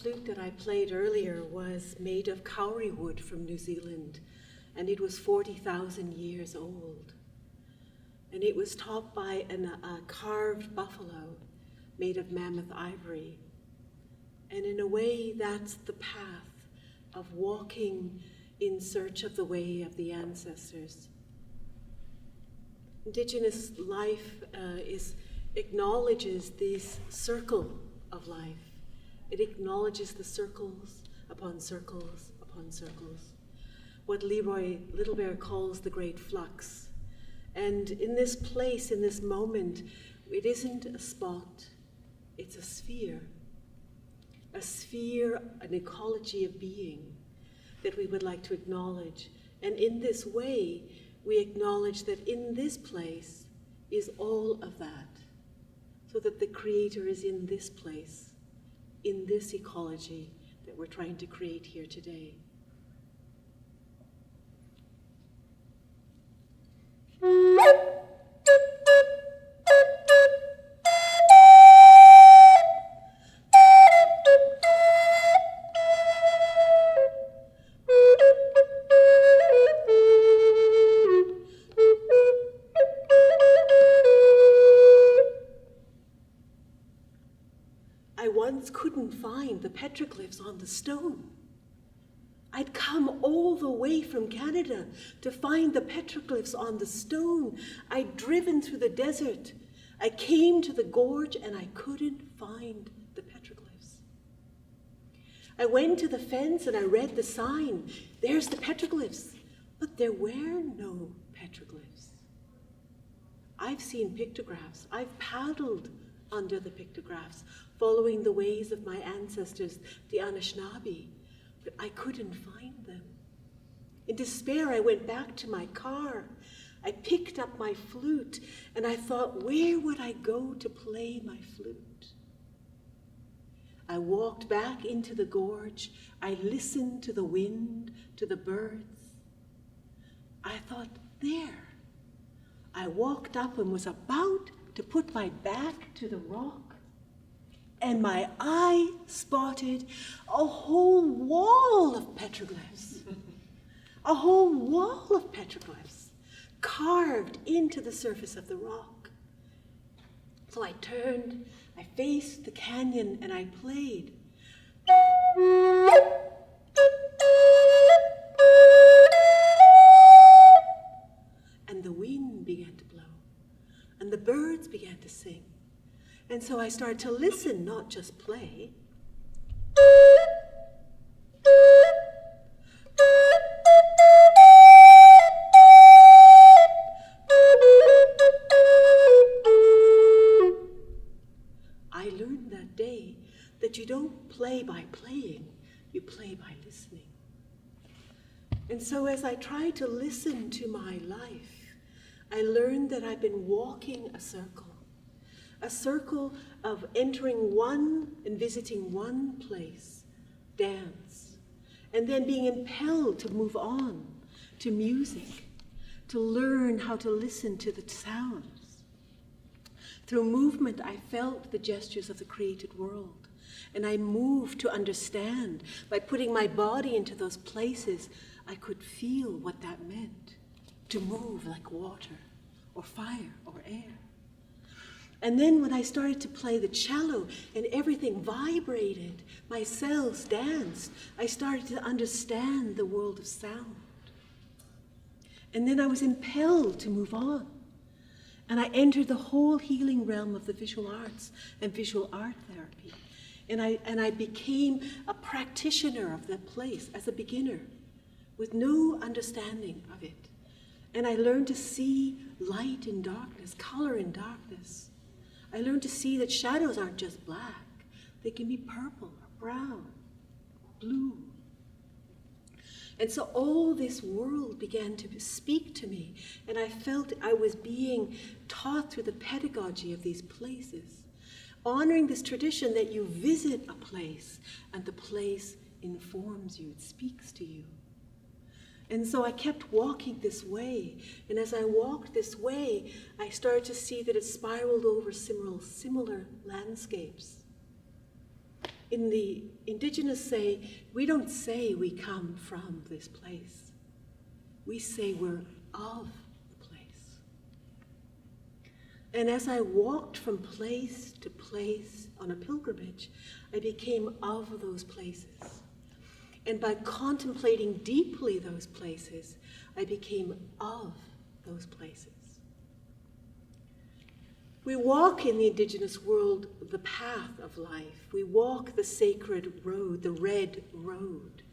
flute that I played earlier was made of kauri wood from New Zealand, and it was 40,000 years old. And it was topped by a carved buffalo made of mammoth ivory. And in a way, that's the path of walking in search of the way of the ancestors. Indigenous life acknowledges this circle of life. It acknowledges the circles upon circles upon circles. What Leroy Little Bear calls the great flux. And in this place, in this moment, it isn't a spot, it's a sphere. A sphere, an ecology of being that we would like to acknowledge. And in this way, we acknowledge that in this place is all of that, so that the Creator is in this place, in this ecology that we're trying to create here today. I once couldn't find the petroglyphs on the stone. I'd come all the way from Canada to find the petroglyphs on the stone. I'd driven through the desert. I came to the gorge and I couldn't find the petroglyphs. I went to the fence and I read the sign. There's the petroglyphs. But there were no petroglyphs. I've seen pictographs. I've paddled under the pictographs, following the ways of my ancestors, the Anishinaabe, but I couldn't find them. In despair, I went back to my car. I picked up my flute, and I thought, where would I go to play my flute? I walked back into the gorge. I listened to the wind, to the birds. I thought, there. I walked up and was about to put my back to the rock, and my eye spotted a whole wall of petroglyphs. A whole wall of petroglyphs carved into the surface of the rock. So I turned, I faced the canyon, and I played. And the wind began to blow. And the birds began to sing. And so I started to listen, not just play. I learned that day that you don't play by playing, you play by listening. And so as I tried to listen to my life, I learned that I've been walking a circle of entering one and visiting one place, dance, and then being impelled to move on to music, to learn how to listen to the sounds. Through movement, I felt the gestures of the created world, and I moved to understand. By putting my body into those places, I could feel what that meant. To move like water, or fire, or air. And then when I started to play the cello and everything vibrated, my cells danced, I started to understand the world of sound. And then I was impelled to move on. And I entered the whole healing realm of the visual arts and visual art therapy. And I became a practitioner of that place as a beginner with no understanding of it. And I learned to see light in darkness, color in darkness. I learned to see that shadows aren't just black. They can be purple or brown, blue. And so all this world began to speak to me, and I felt I was being taught through the pedagogy of these places, honoring this tradition that you visit a place and the place informs you, it speaks to you. And so I kept walking this way, and as I walked this way, I started to see that it spiraled over similar landscapes. In the indigenous we don't say we come from this place. We say we're of the place. And as I walked from place to place on a pilgrimage, I became of those places. And by contemplating deeply those places, I became of those places. We walk in the indigenous world the path of life. We walk the sacred road, the red road.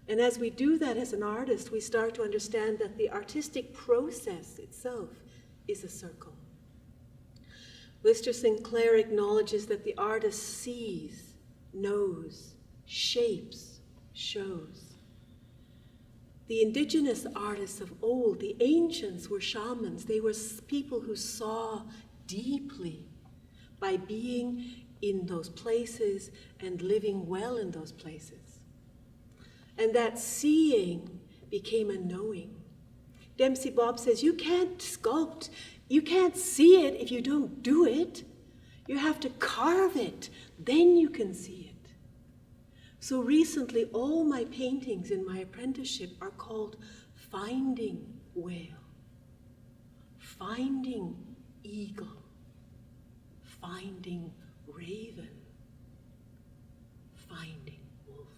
And as we do that as an artist, we start to understand that the artistic process itself is a circle. Lister Sinclair acknowledges that the artist sees, knows, shapes, shows. The indigenous artists of old, the ancients, were shamans. They were people who saw deeply by being in those places and living well in those places. And that seeing became a knowing. Dempsey Bob says, you can't sculpt, you can't see it if you don't do it. You have to carve it, then you can see it. So recently, all my paintings in my apprenticeship are called Finding Whale, Finding Eagle, Finding Raven, Finding Wolf.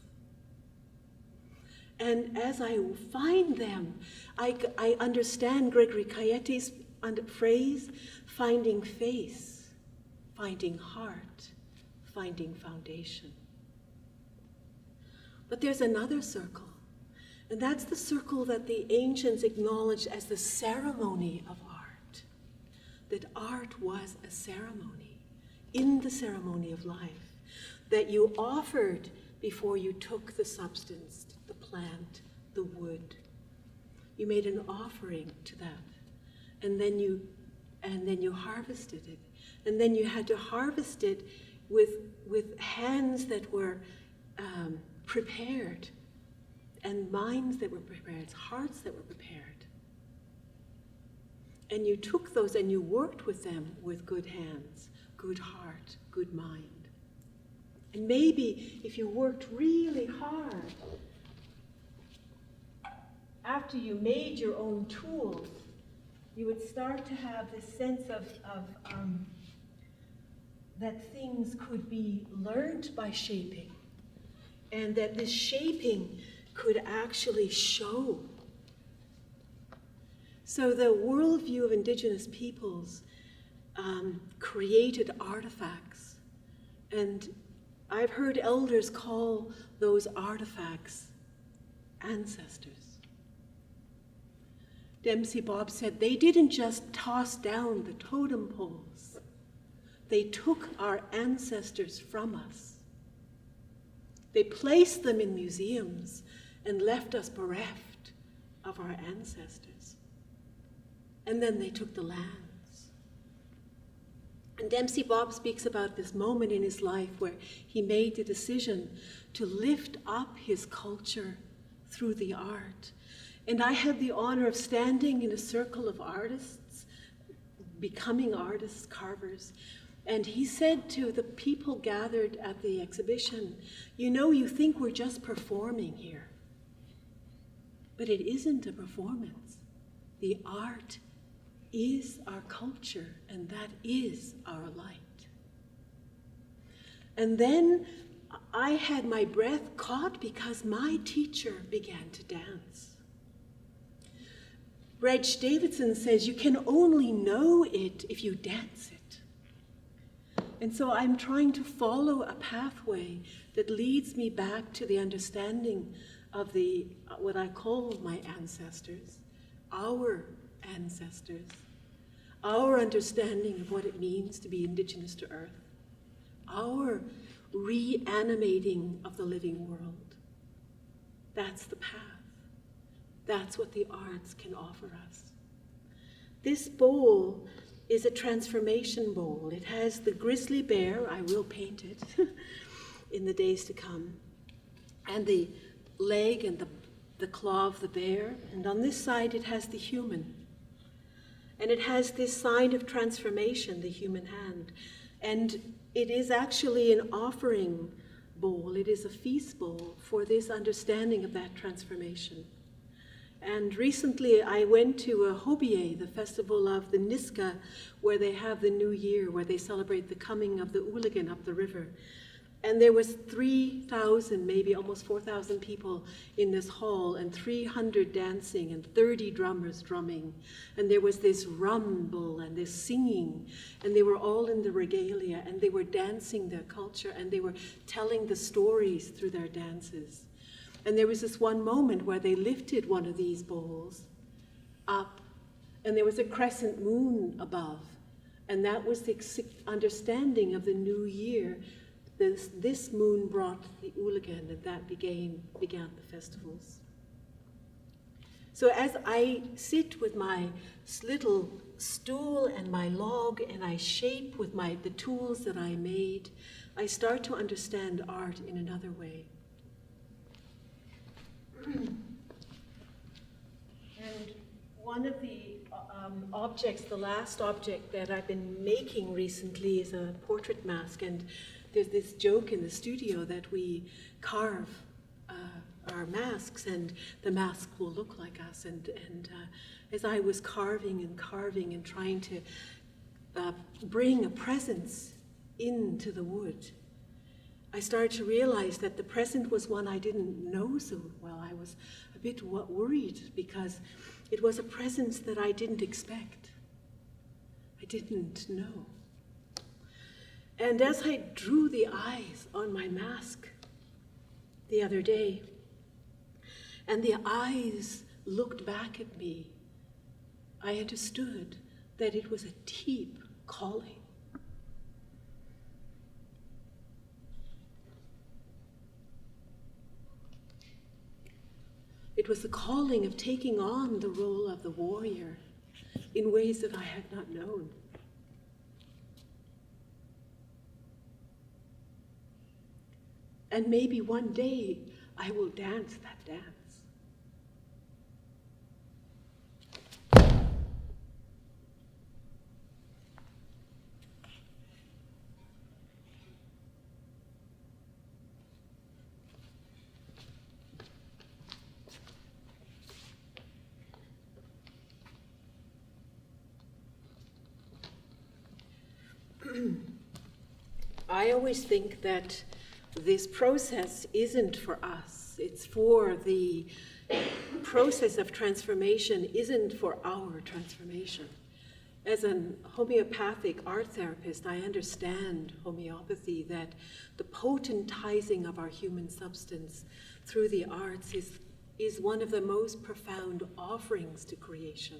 And as I find them, I understand Gregory Cayete's phrase, finding face, finding heart, finding foundation. But there's another circle, and that's the circle that the ancients acknowledged as the ceremony of art, that art was a ceremony, in the ceremony of life, that you offered before you took the substance, the plant, the wood. You made an offering to that, and then you harvested it, and then you had to harvest it with hands that were prepared, and minds that were prepared, hearts that were prepared. And you took those and you worked with them with good hands, good heart, good mind. And maybe if you worked really hard, after you made your own tools, you would start to have this sense of that things could be learned by shaping, and that this shaping could actually show. So the worldview of indigenous peoples created artifacts, and I've heard elders call those artifacts ancestors. Dempsey Bob said they didn't just toss down the totem poles, they took our ancestors from us. They placed them in museums and left us bereft of our ancestors. And then they took the lands. And Dempsey Bob speaks about this moment in his life where he made the decision to lift up his culture through the art. And I had the honor of standing in a circle of artists, becoming artists, carvers. And he said to the people gathered at the exhibition, you know, you think we're just performing here. But it isn't a performance. The art is our culture, and that is our light. And then I had my breath caught because my teacher began to dance. Reg Davidson says you can only know it if you dance it. And so I'm trying to follow a pathway that leads me back to the understanding of what I call my ancestors, our ancestors, our understanding of what it means to be indigenous to Earth, our reanimating of the living world. That's the path. That's what the arts can offer us. This bowl is a transformation bowl. It has the grizzly bear, I will paint it in the days to come, and the leg and the claw of the bear, and on this side it has the human. And it has this sign of transformation, the human hand. And it is actually an offering bowl. It is a feast bowl for this understanding of that transformation. And recently I went to a Hobie, the festival of the Niska, where they have the New Year, where they celebrate the coming of the Ooligan up the river. And there was 3,000, maybe almost 4,000 people in this hall, and 300 dancing and 30 drummers drumming. And there was this rumble and this singing, and they were all in the regalia, and they were dancing their culture, and they were telling the stories through their dances. And there was this one moment where they lifted one of these bowls up, and there was a crescent moon above. And that was the understanding of the new year. This moon brought the Ooligan, and that began the festivals. So as I sit with my little stool and my log, and I shape with the tools that I made, I start to understand art in another way. And one of the objects, the last object that I've been making recently, is a portrait mask. And there's this joke in the studio that we carve our masks, and the mask will look like us. And as I was carving and trying to bring a presence into the wood, I started to realize that the present was one I didn't know so well. I was a bit worried because it was a presence that I didn't expect. I didn't know. And as I drew the eyes on my mask the other day, and the eyes looked back at me, I understood that it was a deep calling. It was the calling of taking on the role of the warrior in ways that I had not known. And maybe one day I will dance that dance. I always think that this process isn't for us. It's for the process of transformation, isn't for our transformation. As an homeopathic art therapist, I understand homeopathy, that the potentizing of our human substance through the arts is one of the most profound offerings to creation.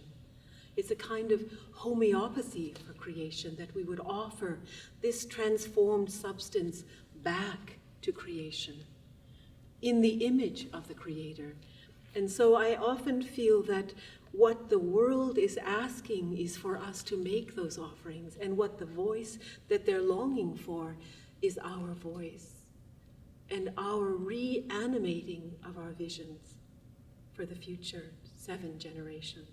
It's a kind of homeopathy for creation, that we would offer this transformed substance back to creation in the image of the Creator. And so I often feel that what the world is asking is for us to make those offerings, and what the voice that they're longing for is our voice and our reanimating of our visions for the future 7 generations.